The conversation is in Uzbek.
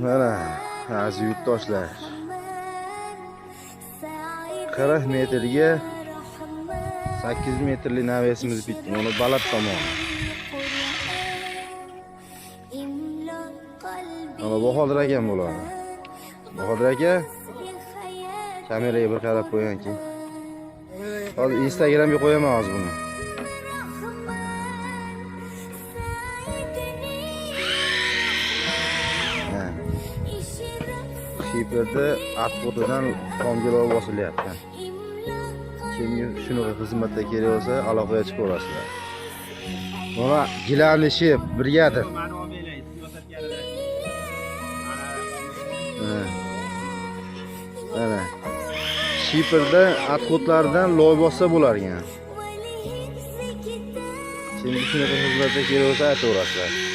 Mana hozir yurtdoshlar 40 metrga 8 metrli navesimiz bitdi. Mana balat tomon. Mana Bahodir akam bo'ladi. Bahodir aka kameraga bir qarab qo'ying-ki. Hozir Instagramga qo'yaman hozir buni. Shiperda atqo'tidan tomgalar bosilyapti. Kimga shunaqa xizmatda kerak bo'lsa, aloqaga chiqib olasizlar. Mana gilamli ship brigadir. Mana shiperda atqo'tlardan loy bossa bo'lar ekan. Kimga shunaqa xizmatda kerak bo'lsa, aytaverasizlar.